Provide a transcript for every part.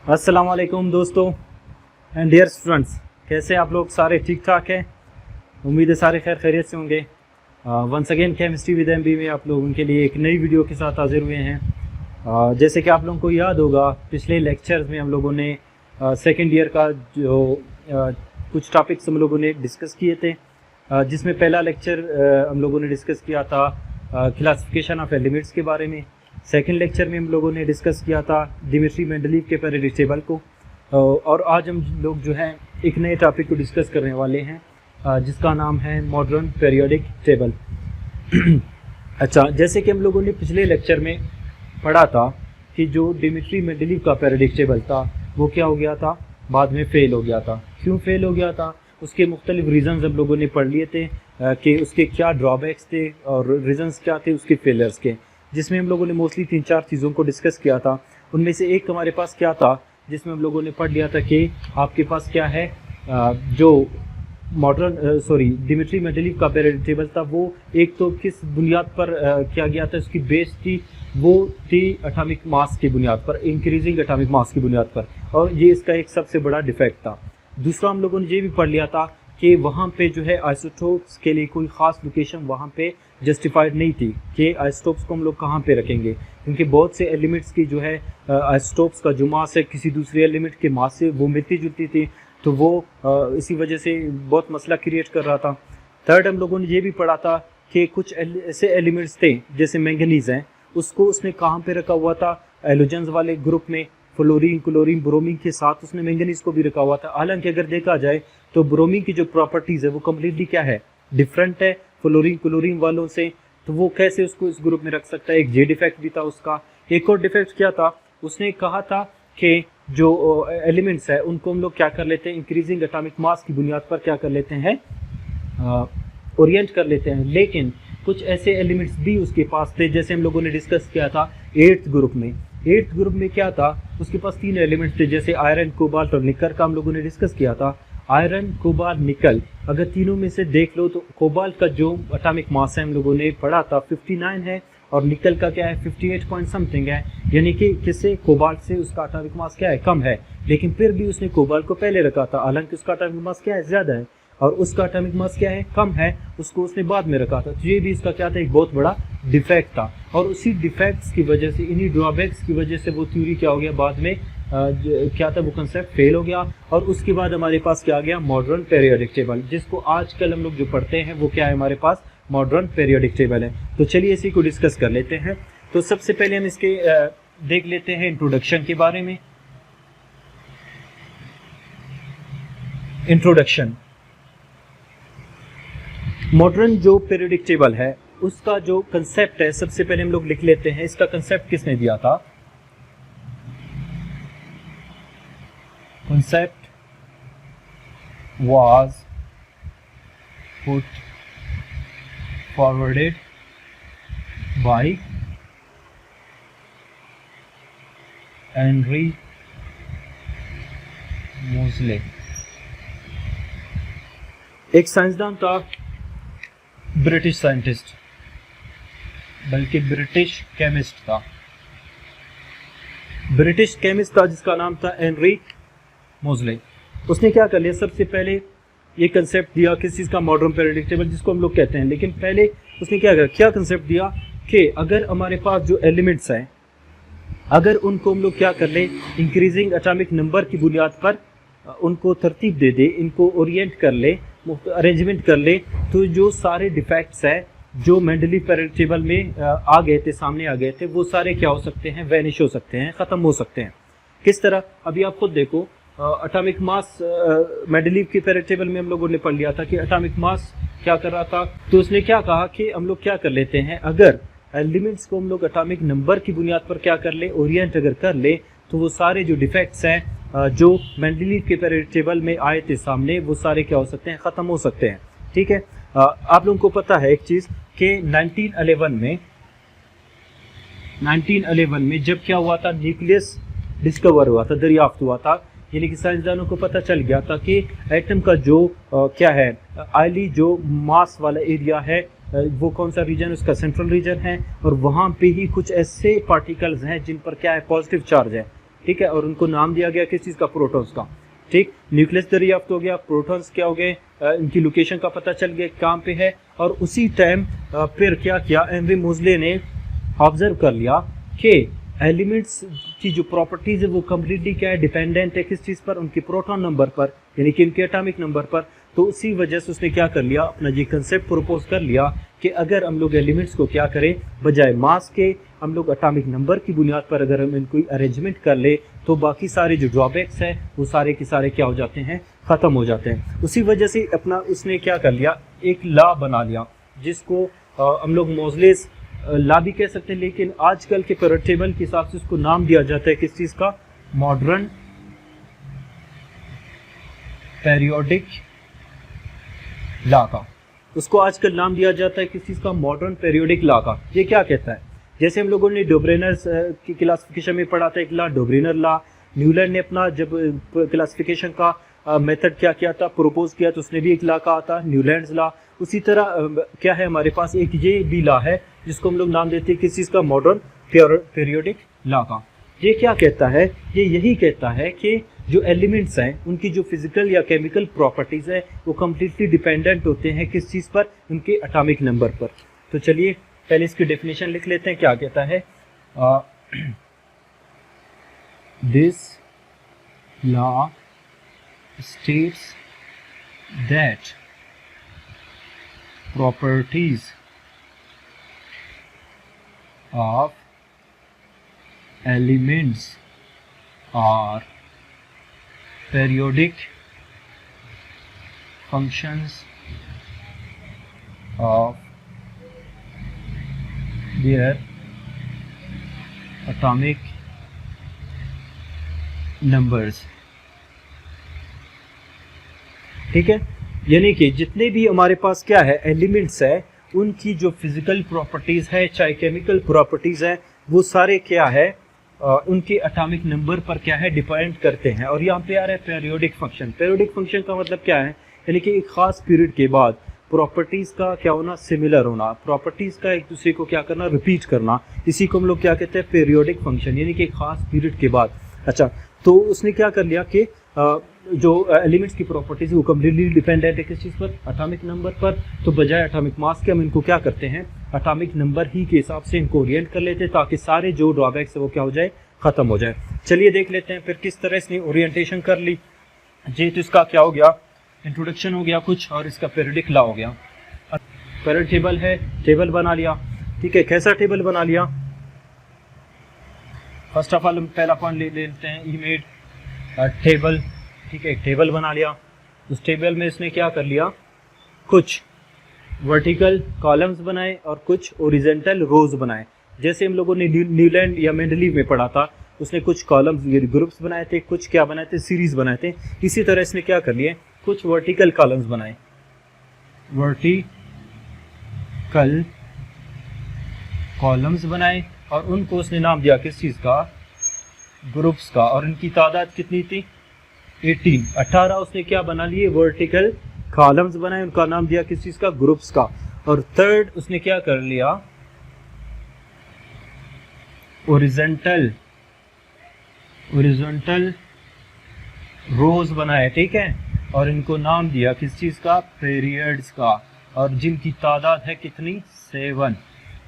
अस्सलाम वालेकुम दोस्तों एंड डियर स्टूडेंट्स, कैसे आप लोग सारे ठीक ठाक हैं। उम्मीद है सारे खैर खैरियत से होंगे। Once again chemistry with MB में आप लोगों के लिए एक नई वीडियो के साथ हाजिर हुए हैं। जैसे कि आप लोगों को याद होगा, पिछले लेक्चर्स में हम लोगों ने सेकेंड ईयर का जो कुछ टॉपिक्स हम लोगों ने डिस्कस किए थे, जिसमें पहला लेक्चर हम लोगों ने डिस्कस किया था क्लासिफिकेशन ऑफ एलिमेंट्स के बारे में। सेकंड लेक्चर में हम लोगों ने डिस्कस किया था दिमित्री मेंडलीव के पीरियोडिक टेबल को, और आज हम लोग जो है एक नए टॉपिक को डिस्कस करने वाले हैं जिसका नाम है मॉडर्न पीरियोडिक टेबल। अच्छा, जैसे कि हम लोगों ने पिछले लेक्चर में पढ़ा था कि जो दिमित्री मेंडलीव का पीरियोडिक टेबल था वो क्या हो गया था, बाद में फेल हो गया था। क्यों फेल हो गया था, उसके मुख्तलिफ रीज़न्स हम लोगों ने पढ़ लिए थे कि उसके क्या ड्रॉबैक्स थे और रीज़न्स क्या थे उसके फेलियर्स के, जिसमें हम लोगों ने मोस्टली 3-4 चीज़ों को डिस्कस किया था। उनमें से एक हमारे पास क्या था जिसमें हम लोगों ने पढ़ लिया था कि आपके पास क्या है, जो दिमित्री मेंडलीव का पीरियोडिक टेबल था वो एक तो किस बुनियाद पर किया गया था, उसकी बेस थी वो थी एटॉमिक मास की बुनियाद पर, इंक्रीजिंग एटॉमिक मास की बुनियाद पर, और ये इसका एक सबसे बड़ा डिफेक्ट था। दूसरा हम लोगों ने ये भी पढ़ लिया था कि वहाँ पे जो है आइसोटोप्स के लिए कोई ख़ास लोकेशन वहाँ पे जस्टिफाइड नहीं थी कि आइसोटोप्स को हम लोग कहाँ पे रखेंगे, क्योंकि बहुत से एलिमेंट्स की जो है आइसोटोप्स का जो मास है किसी दूसरे एलिमेंट के मास से वो मिलती जुलती थी, तो वो इसी वजह से बहुत मसला क्रिएट कर रहा था। थर्ड हम लोगों ने ये भी पढ़ा था कि कुछ ऐसे एलिमेंट्स थे जैसे मैंगनीज़ हैं, उसको उसने कहाँ पे रखा हुआ था, एलोजेंस वाले ग्रुप में फ्लोरीन, क्लोरीन, ब्रोमीन के साथ उसने मैंगनीज को भी रखा हुआ था। हालांकि अगर देखा जाए तो ब्रोमीन की जो प्रॉपर्टीज़ है वो कम्प्लीटली क्या है, डिफरेंट है फ्लोरीन क्लोरीन वालों से, तो वो कैसे उसको इस ग्रुप में रख सकता है। एक ये डिफेक्ट भी था उसका। एक और डिफेक्ट क्या था, उसने कहा था कि जो एलिमेंट्स है उनको हम लोग क्या कर लेते हैं, इंक्रीजिंग एटॉमिक मास की बुनियाद पर क्या कर लेते हैं, ओरिएंट कर लेते हैं। लेकिन कुछ ऐसे एलिमेंट्स भी उसके पास थे, जैसे हम लोगों ने डिस्कस किया था 8th ग्रुप में। 8th ग्रुप में क्या था, उसके पास 3 एलिमेंट्स थे, जैसे आयरन, कोबाल्ट और निकल का हम लोगों ने डिस्कस किया था। आयरन, कोबाल्ट, निकल, अगर तीनों में से देख लो तो कोबाल्ट का जो एटॉमिक मास है हम लोगों ने पढ़ा था 59 है, और निकल का क्या है 58 पॉइंट समथिंग है, यानी कि किससे, कोबाल्ट से उसका एटॉमिक मास क्या है, कम है। लेकिन फिर भी उसने कोबाल्ट को पहले रखा था, हालांकि उसका एटॉमिक मास क्या है, ज़्यादा है, और उसका एटॉमिक मास क्या है, कम है, उसको उसने बाद में रखा था। तो ये भी इसका क्या था, एक बहुत बड़ा डिफेक्ट था। और उसी डिफेक्ट्स की वजह से, इन्हीं ड्रॉबैक्स की वजह से वो थ्योरी क्या हो गया, बाद में क्या था, वो कंसेप्ट फेल हो गया। और उसके बाद हमारे पास क्या आ गया, मॉडर्न पीरियोडिक टेबल, जिसको आजकल हम लोग जो पढ़ते हैं वो क्या है, हमारे पास मॉडर्न पीरियोडिक टेबल है। तो चलिए इसी को डिस्कस कर लेते हैं। तो सबसे पहले हम इसके देख लेते हैं इंट्रोडक्शन के बारे में। इंट्रोडक्शन, मॉडर्न जो पीरियोडिक टेबल है उसका जो कंसेप्ट है, सबसे पहले हम लोग लिख लेते हैं। इसका कंसेप्ट किसने दिया था, concept was put forwarded by Henry Moseley। एक साइंसदान था, ब्रिटिश साइंटिस्ट, बल्कि ब्रिटिश केमिस्ट था, ब्रिटिश केमिस्ट था जिसका नाम था हेनरी मोज़ले। उसने क्या कर लिया, सबसे पहले ये कंसेप्ट दिया किस चीज़ का, मॉडर्न पीरियोडिक टेबल जिसको हम लोग कहते हैं। लेकिन पहले उसने क्या कंसेप्ट दिया कि अगर हमारे पास जो एलिमेंट्स हैं, अगर उनको हम लोग क्या कर ले, इंक्रीजिंग एटॉमिक नंबर की बुनियाद पर उनको तरतीब दे दे, इनको ओरिएंट कर ले, अरेंजमेंट कर ले, तो जो सारे डिफेक्ट्स हैं जो मेंडलीव पीरियोडिक टेबल में आ गए थे, सामने आ गए थे, वो सारे क्या हो सकते हैं, वैनिश हो सकते हैं, ख़त्म हो सकते हैं। किस तरह, अभी आप खुद देखो, एटॉमिक मास मेंडलीव के पीरियोडिक टेबल में हम लोगों ने पढ़ लिया था कि एटॉमिक मास क्या कर रहा था। तो उसने क्या कहा कि हम लोग क्या कर लेते हैं, अगर एलिमेंट्स को हम लोग एटॉमिक नंबर की बुनियाद पर क्या कर ले, ओरिएंट अगर कर ले, तो वो सारे जो डिफेक्ट्स हैं जो मेंडलीव के पीरियोडिक टेबल में आए थे सामने, वो सारे क्या हो सकते हैं, ख़त्म हो सकते हैं। ठीक है, आप लोगों को पता है एक चीज़ कि 1911 में जब क्या हुआ था, न्यूक्लियस डिस्कवर हुआ था, दरियाफ्त हुआ था, यानी कि साइंसदानों को पता चल गया था कि एटम का जो क्या है, आयली जो मास वाला एरिया है, वो कौन सा रीजन, उसका सेंट्रल रीजन है, और वहाँ पे ही कुछ ऐसे पार्टिकल्स हैं जिन पर क्या है, पॉजिटिव चार्ज है। ठीक है, और उनको नाम दिया गया किस चीज़ का, प्रोटॉन्स का। ठीक, न्यूक्लियस दरियाफ्त हो गया, प्रोटॉन्स क्या हो गए, इनकी लोकेशन का पता चल गया कहाँ पे है। और उसी टाइम फिर क्या किया, एनरी मोज़ले ने ऑब्जर्व कर लिया कि एलिमेंट्स की जो प्रॉपर्टीज़ है वो कम्प्लीटली क्या है, डिपेंडेंट है किस चीज़ पर, उनके प्रोटॉन नंबर पर, यानी कि इनके एटॉमिक नंबर पर। तो उसी वजह से उसने क्या कर लिया, अपना ये कंसेप्ट प्रपोज कर लिया कि अगर हम लोग एलिमेंट्स को क्या करें, बजाय मास के हम लोग एटॉमिक नंबर की बुनियाद पर अगर हम इनको अरेंजमेंट कर ले तो बाकी सारे जो ड्रॉबैक्स हैं वो सारे के सारे क्या हो जाते हैं, ख़त्म हो जाते हैं। उसी वजह से अपना उसने क्या कर लिया, एक लॉ बना लिया जिसको हम लोग मोज़लेस लॉ भी कह सकते हैं, लेकिन आजकल के पीरियड टेबल के हिसाब से उसको नाम दिया जाता है किस चीज़ का, मॉडर्न पीरियोडिक लॉ का। उसको आजकल नाम दिया जाता है किस चीज़ का, मॉडर्न पीरियोडिक लॉ का। ये क्या कहता है, जैसे हम लोगों ने डोब्रेनर्स की क्लासिफिकेशन में पढ़ा था एक लॉ, डोब्रेनर लॉ। न्यूलैंड ने अपना जब क्लासिफिकेशन का मेथड क्या किया था, प्रपोज किया, तो उसने भी एक लॉ कहा था, न्यूलैंड्स लॉ। उसी तरह क्या है हमारे पास एक ये भी लॉ है जिसको हम लोग नाम देते हैं किस चीज़ का, मॉडर्न पीरियोडिक लॉ का। ये क्या कहता है, ये यही कहता है कि जो एलिमेंट्स हैं उनकी जो फिजिकल या केमिकल प्रॉपर्टीज़ है वो कम्प्लीटली डिपेंडेंट होते हैं किस चीज़ पर, उनके एटॉमिक नंबर पर। तो चलिए पहले इसकी डेफिनेशन लिख लेते हैं। क्या कहता है, this law states that properties of elements are periodic functions of their atomic numbers। ठीक है, यानी कि जितने भी हमारे पास क्या है एलिमेंट्स है उनकी जो फिजिकल प्रॉपर्टीज़ है चाहे केमिकल प्रॉपर्टीज़ है वो सारे क्या है उनके एटॉमिक नंबर पर क्या है, डिपेंड करते हैं। और यहाँ पे आ रहा है पीरियोडिक फंक्शन। पीरियोडिक फंक्शन का मतलब क्या है, यानी कि एक ख़ास पीरियड के बाद प्रॉपर्टीज़ का क्या होना, सिमिलर होना, प्रॉपर्टीज़ का एक दूसरे को क्या करना, रिपीट करना। इसी को हम लोग क्या कहते हैं, पीरियोडिक फंक्शन, यानी कि एक ख़ास पीरियड के बाद। अच्छा, तो उसने क्या कर लिया कि जो एलिमेंट्स की प्रॉपर्टीज़ वो कम्प्लीटली डिपेंडेंट है किस चीज़ पर, एटॉमिक नंबर पर। तो बजाय एटॉमिक मास के हम इनको क्या करते हैं, एटॉमिक नंबर ही के हिसाब से इनको ओरिएंट कर लेते हैं ताकि सारे जो ड्रॉबैक्स है वो क्या हो जाए, ख़त्म हो जाए। चलिए देख लेते हैं फिर किस तरह इसने ओरिएंटेशन कर ली जी। तो इसका क्या हो गया, इंट्रोडक्शन हो गया कुछ, और इसका पीरियोडिक लॉ हो गया। पीरियड टेबल है, टेबल बना लिया। ठीक है, कैसा टेबल बना लिया, फर्स्ट ऑफ ऑल हम पहला पॉइंट ले लेते हैं, ई मेड टेबल। ठीक है, एक टेबल बना लिया। उस टेबल में इसने क्या कर लिया, कुछ वर्टिकल कॉलम्स बनाए और कुछ ओरिजेंटल रोज बनाए। जैसे हम लोगों ने न्यूलैंड या मेंडलीव में पढ़ा था, उसने कुछ कॉलम्स ग्रुप्स बनाए थे, कुछ क्या बनाए थे, सीरीज बनाए थे। इसी तरह इसने क्या कर लिए, कुछ वर्टिकल कॉलम्स बनाए, वर्टिकल कॉलम्स बनाए, और उनको उसने नाम दिया किस चीज़ का, ग्रुप्स का। और इनकी तादाद कितनी थी, 18 उसने क्या बना लिए, वर्टिकल कॉलम्स बनाए, उनका नाम दिया किस चीज़ का, ग्रुप्स का। और थर्ड उसने क्या कर लिया, ओरिजेंटल रोज बनाए। ठीक है, और इनको नाम दिया किस चीज़ का, पीरियड्स का, और जिनकी तादाद है कितनी, 7।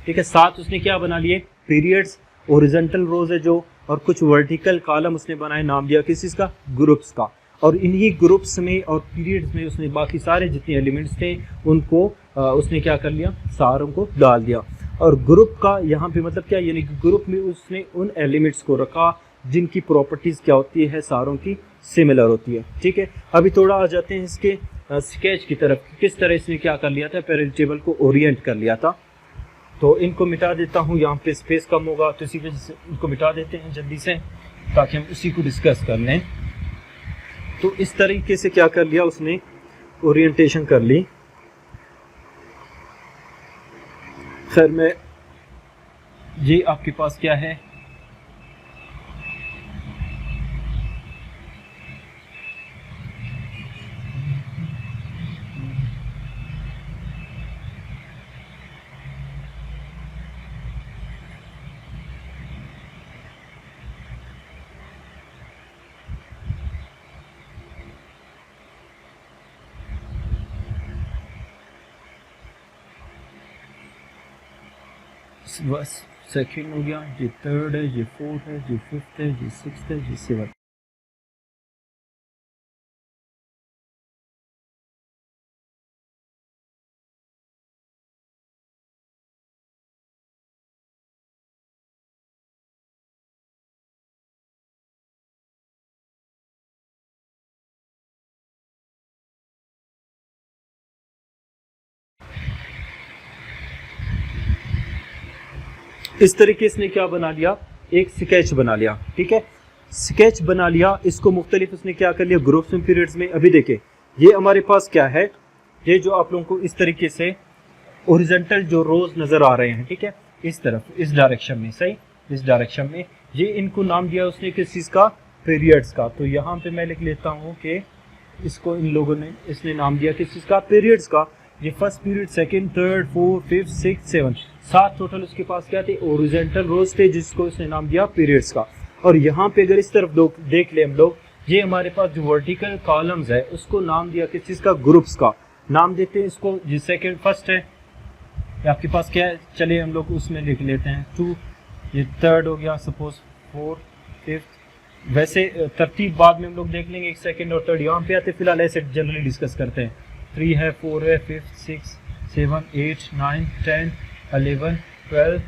ठीक है, 7 उसने क्या बना लिए, पीरियड्स, ओरिजेंटल रोज है जो, और कुछ वर्टिकल कॉलम उसने बनाए, नाम दिया किस चीज़ का, ग्रुप्स का। और इन्हीं ग्रुप्स में और पीरियड्स में उसने बाकी सारे जितने एलिमेंट्स थे उनको उसने क्या कर लिया, सारों को डाल दिया। और ग्रुप का यहाँ पे मतलब क्या, यानी कि ग्रुप में उसने उन एलिमेंट्स को रखा जिनकी प्रॉपर्टीज़ क्या होती है, सारों की सिमिलर होती है। ठीक है, अभी थोड़ा आ जाते हैं इसके स्केच की तरफ, किस तरह इसने क्या कर लिया था, पीरियड टेबल को ओरिएंट कर लिया था। तो इनको मिटा देता हूँ, यहाँ पे स्पेस कम होगा तो इसी वजह से इनको मिटा देते हैं जल्दी से ताकि हम उसी को डिस्कस कर लें। तो इस तरीके से क्या कर लिया उसने, ओरिएंटेशन कर ली। खैर मैं ये आपके पास क्या है, सेकेंड हो गया, ये थर्ड है, ये फोर्थ है, ये फिफ्थ है, ये सिक्स्थ है, ये सेवन्थ। इस तरीके से क्या बना लिया, एक स्केच बना लिया। ठीक है, स्केच बना लिया, इसको मुख्तलिफ उसने क्या कर लिया, ग्रुप्स में, पीरियड्स में। अभी देखिए ये हमारे पास क्या है, ये जो आप लोगों को इस तरीके से ओरिजेंटल जो रोज नजर आ रहे हैं, ठीक है, इस तरफ, इस डायरेक्शन में, सही, इस डायरेक्शन में, ये इनको नाम दिया उसने किस चीज का, पीरियड्स का। तो यहाँ पे मैं लिख लेता हूँ कि इसको इन लोगों ने, इसने नाम दिया किस चीज का, पीरियड्स का। ये first period, second, third, fourth, fifth, six, seven, 7 total उसके पास क्या थे, ओरिजेंटल रोज थे, जिसको उसने नाम दिया पीरियड्स का। और यहाँ पे अगर इस तरफ देख ले हम लोग, ये हमारे पास जो वर्टिकल कॉलम्स है उसको नाम दिया किस चीज का, ग्रुप्स का नाम देते हैं इसको। ये सेकंड, फर्स्ट है, ये आपके पास क्या है, चलिए हम लोग उसमें लिख लेते हैं 2, ये थर्ड हो गया, सपोज 4, फिफ्थ। वैसे तरतीब बाद में हम लोग देख लेंगे, एक सेकंड और थर्ड यहाँ पे आते, फिलहाल ऐसे जनरली डिस्कस करते हैं। 3 है, 4 है, 5, 6, 7, 8, 9, 10, 11, 12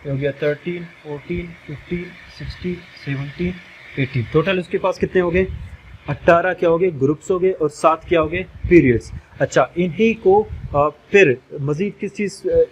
हो गया, 13, 14, 15, 16, 17, 18। टोटल उसके पास कितने हो गए, 18 क्या हो गए, ग्रुप्स हो गए, और 7 क्या हो गए, पीरियड्स। अच्छा, इन्हीं को फिर मजीद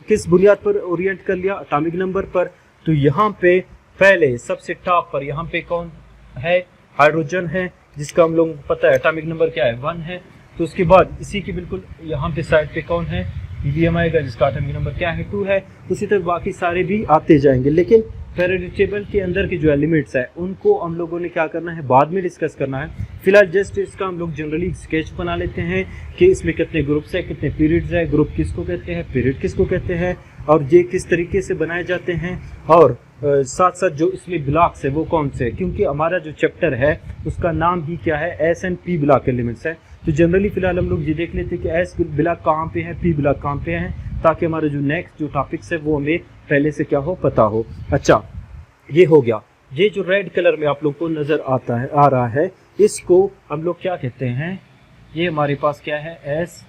किस बुनियाद पर ओरिएंट कर लिया, एटॉमिक नंबर पर। तो यहाँ पे पहले सबसे टॉप पर यहाँ पे कौन है, हाइड्रोजन है, जिसका हम लोगों को पता है एटॉमिक नंबर क्या है, 1 है। तो उसके बाद इसी के बिल्कुल यहाँ पे साइड पे कौन है, हीलियम आएगा, जिसका एटॉमिक नंबर क्या है, 2 है। उसी तरह बाकी सारे भी आते जाएंगे, लेकिन पेरियोडिक टेबल के अंदर के जो एलिमेंट्स है उनको हम लोगों ने क्या करना है, बाद में डिस्कस करना है। फिलहाल जस्ट इसका हम लोग जनरली स्केच बना लेते हैं कि इसमें कितने ग्रुप्स है, कितने पीरियड्स है, ग्रुप किसको कहते हैं, पीरियड किसको कहते हैं, और ये किस तरीके से बनाए जाते हैं, और साथ साथ जो इसमें ब्लॉक्स है वो कौन से, क्योंकि हमारा जो चैप्टर है उसका नाम ही क्या है, S and P block elements है। तो जनरली फिलहाल हम लोग ये देख लेते हैं कि एस ब्लॉक कहाँ पे है, पी ब्लॉक कहाँ पे है, ताकि हमारे जो नेक्स्ट जो टॉपिक्स है वो हमें पहले से क्या हो, पता हो। अच्छा, ये हो गया। ये जो रेड कलर में आप लोग को नज़र आ रहा है, इसको हम लोग क्या कहते हैं, ये हमारे पास क्या है, एस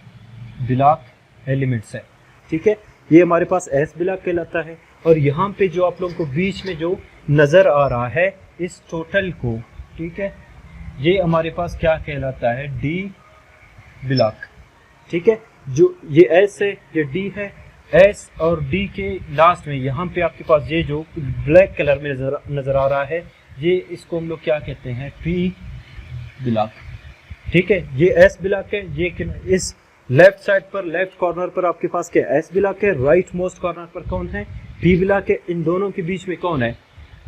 ब्लॉक एलिमेंट्स है। ठीक है, ये हमारे पास एस ब्लॉक कहलाता है। और यहाँ पे जो आप लोगों को बीच में जो नज़र आ रहा है इस टोटल को, ठीक है, ये हमारे पास क्या कहलाता है, डी ब्लॉक। ठीक है, जो ये एस है, ये डी है, एस और डी के लास्ट में यहाँ पे आपके पास ये जो ब्लैक कलर में नजर आ रहा है, ये इसको हम लोग क्या कहते हैं, पी ब्लॉक। ठीक है, ये एस ब्लॉक है। ये इस लेफ्ट साइड पर, लेफ्ट कॉर्नर पर आपके पास क्या, एस ब्लॉक है, राइट मोस्ट कॉर्नर पर कौन है, पी ब्लॉक है। इन दोनों के बीच में कौन है,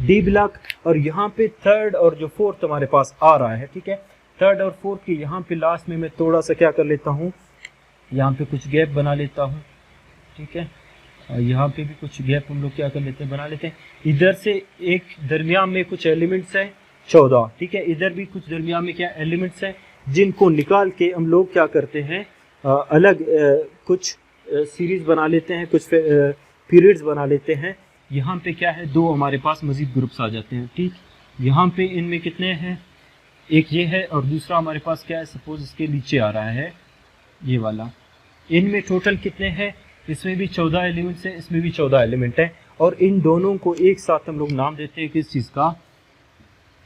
डी ब्लॉक। और यहाँ पे थर्ड और जो फोर्थ हमारे पास आ रहा है, ठीक है, थर्ड और फोर्थ की यहाँ पे लास्ट में मैं थोड़ा सा क्या कर लेता हूँ, यहाँ पे कुछ गैप बना लेता हूँ। ठीक है, यहाँ पे भी कुछ गैप हम लोग क्या कर लेते हैं, बना लेते हैं। इधर से एक दरमियान में कुछ एलिमेंट्स हैं 14, ठीक है, इधर भी कुछ दरमियान में क्या एलिमेंट्स हैं, जिनको निकाल के हम लोग क्या करते हैं, अलग कुछ सीरीज बना लेते हैं, कुछ पीरियड्स बना लेते हैं। यहाँ पे क्या है, 2 हमारे पास मजीद ग्रुप्स आ जाते हैं। ठीक, यहाँ पे इनमें कितने हैं, एक ये है और दूसरा हमारे पास क्या है, सपोज इसके नीचे आ रहा है ये वाला। इनमें टोटल कितने हैं, इसमें भी 14 एलिमेंट्स हैं, इसमें भी 14 एलिमेंट हैं। और इन दोनों को एक साथ हम लोग नाम देते हैं किस चीज़ का,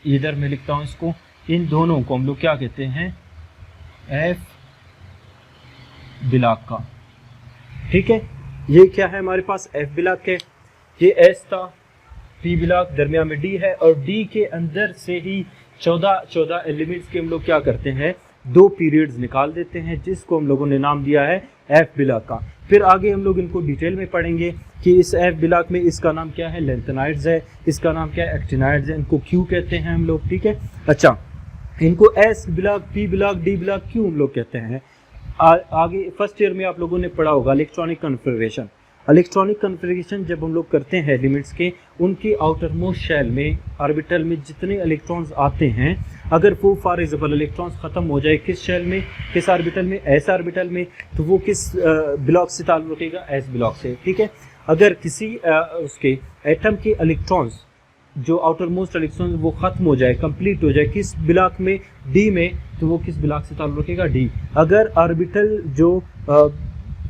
इधर मैं लिखता हूँ इसको, इन दोनों को हम लोग क्या कहते हैं, एफ ब्लॉक का। ठीक है, ये क्या है हमारे पास, एफ ब्लॉक है। ये एस था, पी ब्लॉक, दरमियान में डी है, और डी के अंदर से ही 14 एलिमेंट्स के हम लोग क्या करते हैं, 2 पीरियड्स निकाल देते हैं, जिसको हम लोगों ने नाम दिया है एफ ब्लॉक का। फिर आगे हम लोग इनको डिटेल में पढ़ेंगे कि इस एफ ब्लॉक में इसका नाम क्या है, लेंथेनाइड्स है, इसका नाम क्या है, एक्टिनाइड्स है, इनको क्यों कहते हैं हम लोग। ठीक है, अच्छा, इनको S block, P block, D block क्यों हम लोग कहते हैं, आगे फर्स्ट ईयर में आप लोगों ने पढ़ा होगा इलेक्ट्रॉनिक कन्फिगरेशन। इलेक्ट्रॉनिक कन्फिगरेशन जब हम लोग करते हैं एलिमेंट्स के, उनके आउटर मोस्ट शेल में, ऑर्बिटल में जितने इलेक्ट्रॉन्स आते हैं, अगर वो फॉर एग्जाम्पल इलेक्ट्रॉन्स ख़त्म हो जाए किस शेल में, किस ऑर्बिटल में, एस ऑर्बिटल में, तो वो किस ब्लॉक से ताल्लुक़ रखेगा, एस ब्लॉक से। ठीक है, अगर किसी उसके एटम के इलेक्ट्रॉन्स, जो आउटर मोस्ट इलेक्ट्रॉन वो खत्म हो जाए, कंप्लीट हो जाए किस ब्लॉक में, डी में, तो वो किस ब्लॉक से ताल्लुक रखेगा, डी। अगर ऑर्बिटल जो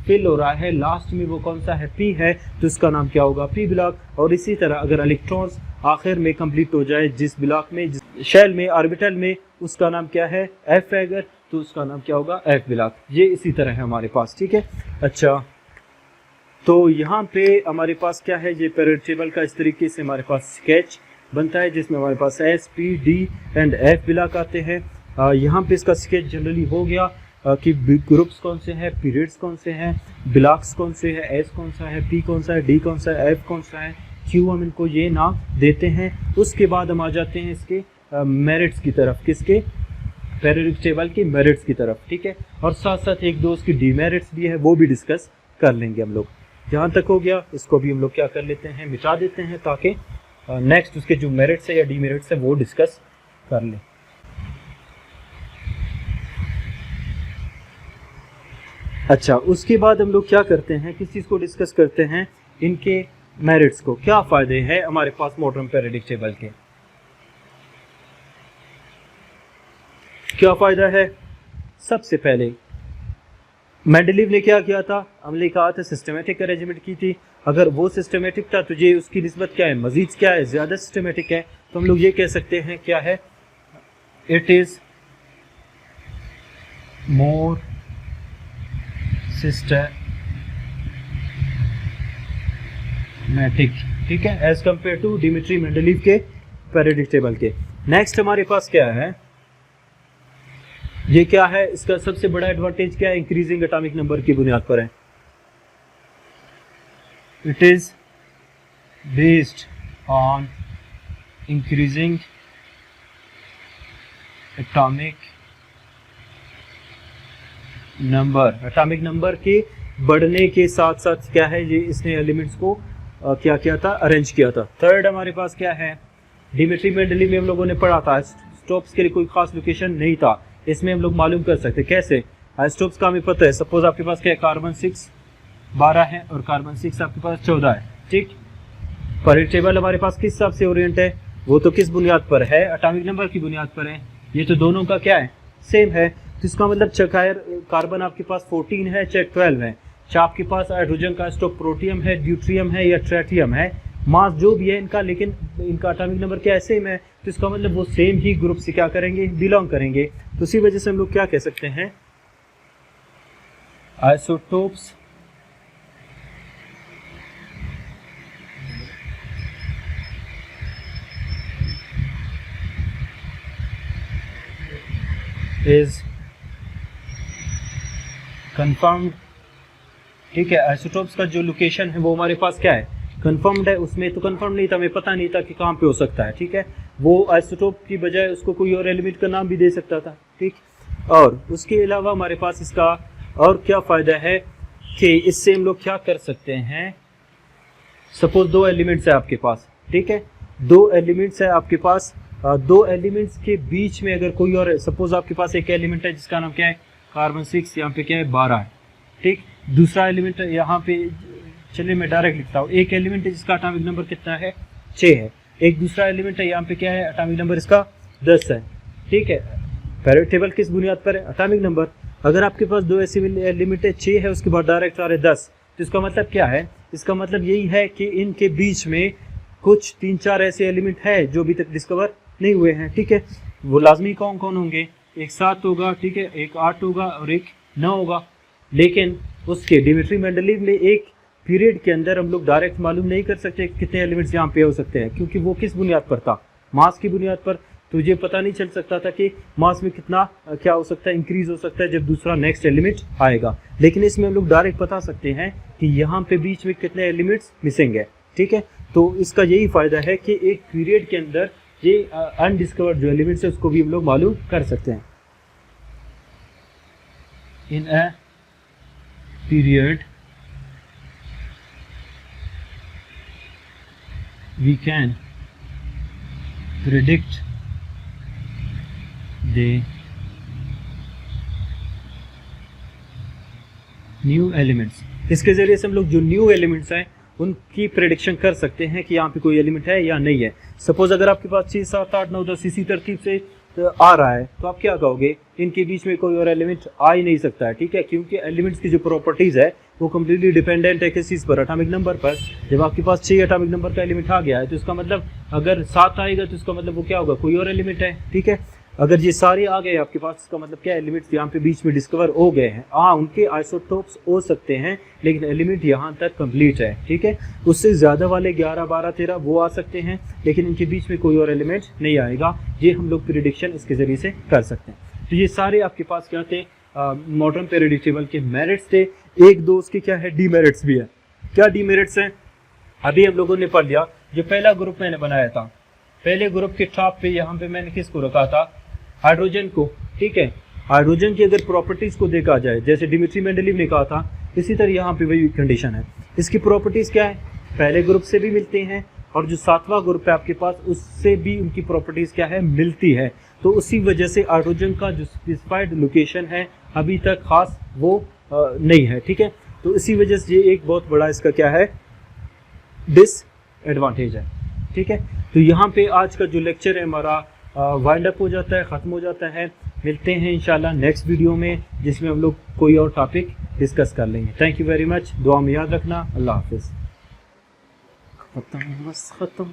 फिल हो रहा है लास्ट में वो कौन सा है, पी है, तो इसका नाम क्या होगा, पी ब्लॉक। और इसी तरह अगर इलेक्ट्रॉन्स आखिर में कंप्लीट हो जाए जिस ब्लॉक में, जिस शेल में, ऑर्बिटल में, उसका नाम क्या है, एफ है अगर, तो उसका नाम क्या होगा, एफ ब्लॉक। ये इसी तरह है हमारे पास, ठीक है। अच्छा, तो यहाँ पे हमारे पास क्या है, ये पीरियड टेबल का इस तरीके से हमारे पास स्केच बनता है जिसमें हमारे पास S, P, D and F block आते हैं। यहाँ पे इसका स्केच जनरली हो गया कि ग्रुप्स कौन से हैं, पीरियड्स कौन से हैं, ब्लॉक्स कौन से हैं, एस कौन सा है, पी कौन सा है, डी कौन सा है, एफ कौन सा है, क्यू, हम इनको ये नाम देते हैं। उसके बाद हम आ जाते हैं इसके मेरिट्स की तरफ, किसके, पीरियडिक टेबल के मेरिट्स की तरफ, ठीक है। और साथ साथ एक दो उसकी डीमेरिट्स भी है, वो भी डिस्कस कर लेंगे हम लोग। जहाँ तक हो गया इसको भी हम लोग क्या कर लेते हैं, मिटा देते हैं, ताकि नेक्स्ट उसके जो मेरिट्स है या डीमेरिट्स है वो डिस्कस कर लें। अच्छा, उसके बाद हम लोग क्या करते हैं, किस चीज़ को डिस्कस करते हैं, इनके मेरिट्स को, क्या फ़ायदे हैं हमारे पास मॉडर्न पीरियडिक टेबल के, क्या फ़ायदा है। सबसे पहले मेंडलीव ने क्या किया था, हमने कहा था सिस्टमेटिक अरेंजमेंट की थी। अगर वो सिस्टमेटिक था तो ये उसकी निस्बत क्या है, मजीद क्या है, ज़्यादा सिस्टमेटिक है। तो हम लोग ये कह सकते हैं क्या है, इट इज़ मोर सिस्टमैटिक, ठीक है, as compare to Dmitri Mendeleev के पीरियडिक टेबल के। नेक्स्ट हमारे पास क्या है, ये क्या है, इसका सबसे बड़ा एडवांटेज क्या है, इंक्रीजिंग एटॉमिक नंबर की बुनियाद पर है। It is based on increasing atomic number, atomic number के बढ़ने के साथ साथ क्या है, ये इसने एलिमेंट्स को क्या किया था, अरेंज किया था। थर्ड हमारे पास क्या है, डिमिट्री मेंडलीव में हम लोगों ने पढ़ा था आइसोटोप्स के लिए कोई खास लोकेशन नहीं था, इसमें हम लोग मालूम कर सकते कैसे, आइसोटोप्स का हमें पता है, सपोज आपके पास क्या है, कार्बन 6 12 है और कार्बन 6 आपके पास 14 है, ठीक। पीरियड टेबल हमारे पास किस हिसाब से ओरिएंट है, वो तो किस बुनियाद पर है, एटॉमिक नंबर की बुनियाद पर है। ये तो दोनों का क्या है, सेम है। तो इसका मतलब चाहे कार्बन आपके पास 14 है चाहे 12 है, चाहे आपके पास हाइड्रोजन का आइसोटोप प्रोटियम है, ड्यूट्रियम है या ट्रेटियम है, मास जो भी है इनका, लेकिन इनका एटॉमिक नंबर क्या है, सेम है। तो इसका मतलब वो सेम ही ग्रुप से क्या करेंगे, बिलोंग करेंगे। तो इसी वजह से हम लोग क्या कह सकते हैं, आइसोटोप्स इज कंफर्म्ड, ठीक है। आइसोटोप्स का जो लोकेशन है वो हमारे पास क्या है, कंफर्म्ड है। उसमें तो कंफर्म नहीं था, हमें पता नहीं था कि कहाँ पे हो सकता है, ठीक है। वो आइसोटोप की बजाय उसको कोई और एलिमेंट का नाम भी दे सकता था, ठीक। और उसके अलावा हमारे पास इसका और क्या फ़ायदा है कि इससे हम लोग क्या कर सकते हैं, सपोज 2 एलिमेंट्स है आपके पास, ठीक है, 2 एलिमेंट्स है आपके पास, 2 एलिमेंट्स के बीच में अगर कोई और, सपोज आपके पास एक एलिमेंट है जिसका नाम क्या है, कार्बन 6, यहाँ पे क्या है 12 है, ठीक। दूसरा एलिमेंट यहाँ पे, चलिए मैं डायरेक्ट लिखता हूँ, एक एलिमेंट है जिसका एटॉमिक नंबर कितना है, 6 है। एक दूसरा एलिमेंट है यहाँ पे क्या है, एटॉमिक नंबर इसका 10 है, ठीक है। पीरियड टेबल किस बुनियाद पर है, एटॉमिक नंबर। अगर आपके पास 2 ऐसे एलिमेंट है, 6 है, उसके बाद डायरेक्ट आ रहे 10, तो इसका मतलब क्या है, इसका मतलब यही है कि इनके बीच में कुछ 3-4 ऐसे एलिमेंट है जो अभी तक डिस्कवर नहीं हुए हैं, ठीक है। वो लाजमी कौन कौन होंगे, एक 7 होगा, ठीक है, एक 8 होगा और एक 9 होगा। लेकिन उसके डिमिट्री मेंडलीव में एक पीरियड के अंदर हम लोग डायरेक्ट मालूम नहीं कर सकते कितने एलिमेंट्स यहाँ पे हो सकते हैं, क्योंकि वो किस बुनियाद पर था, मास की बुनियाद पर। तो ये पता नहीं चल सकता था कि मास में कितना क्या हो सकता है, इंक्रीज हो सकता है जब दूसरा नेक्स्ट एलिमेंट आएगा। लेकिन इसमें हम लोग डायरेक्ट बता सकते हैं कि यहाँ पे बीच में कितने एलिमेंट्स मिसिंग है, ठीक है। तो इसका यही फ़ायदा है कि एक पीरियड के अंदर ये अनडिस्कवर्ड जो एलिमेंट्स है उसको भी हम लोग मालूम कर सकते हैं। In a period we can predict the new elements। इसके ज़रिए से हम लोग जो न्यू एलिमेंट्स हैं उनकी प्रेडिक्शन कर सकते हैं कि यहाँ पे कोई एलिमेंट है या नहीं है। सपोज अगर आपके पास 6, 7, 8, 9, 10 इसी तरतीब से आ रहा है तो आप क्या कहोगे, इनके बीच में कोई और एलिमेंट आ ही नहीं सकता है, ठीक है, क्योंकि एलिमेंट्स की जो प्रॉपर्टीज़ है वो कम्प्लीटली डिपेंडेंट है किस चीज़ पर, एटॉमिक नंबर पर। जब आपके पास 6 एटॉमिक नंबर का एलिमेंट आ गया है तो इसका मतलब अगर 7 आएगा तो इसका मतलब वो क्या होगा, कोई और एलिमेंट है, ठीक है। अगर ये सारे आ गए आपके पास, इसका मतलब क्या, एलिमेंट्स यहाँ पे बीच में डिस्कवर हो गए हैं। हाँ, उनके आइसोटोप्स हो सकते हैं लेकिन एलिमेंट यहाँ तक कंप्लीट है, ठीक है। उससे ज़्यादा वाले 11, 12, 13 वो आ सकते हैं लेकिन इनके बीच में कोई और एलिमेंट नहीं आएगा। ये हम लोग प्रेडिक्शन इसके ज़रिए से कर सकते हैं। तो ये सारे आपके पास क्या थे, मॉडर्न प्रेडिक्ट टेबल के मेरिट्स थे। एक दो उसके क्या है, डीमेरिट्स भी है। क्या डीमेरिट्स हैं, अभी हम लोगों ने पढ़ लिया। जो पहला ग्रुप मैंने बनाया था, पहले ग्रुप के टॉप पे यहाँ पे मैंने किसको रखा था, हाइड्रोजन को, ठीक है। हाइड्रोजन की अगर प्रॉपर्टीज़ को देखा जाए, जैसे डिमिट्री मेंडलीव ने कहा था, इसी तरह यहाँ पे वही कंडीशन है। इसकी प्रॉपर्टीज़ क्या है, पहले ग्रुप से भी मिलते हैं और जो 7वां ग्रुप है आपके पास उससे भी उनकी प्रॉपर्टीज़ क्या है, मिलती है। तो उसी वजह से हाइड्रोजन का जो स्पेसिफाइड लोकेशन है अभी तक खास वो नहीं है, ठीक है। तो इसी वजह से ये एक बहुत बड़ा इसका क्या है, डिसएडवांटेज है, ठीक है। तो यहाँ पे आज का जो लेक्चर है हमारा वाइंड अप हो जाता है, ख़त्म हो जाता है। मिलते हैं इंशाल्लाह नेक्स्ट वीडियो में जिसमें हम लोग कोई और टॉपिक डिस्कस कर लेंगे। थैंक यू वेरी मच, दुआ में याद रखना। अल्लाह हाफिज़। ख़त्म।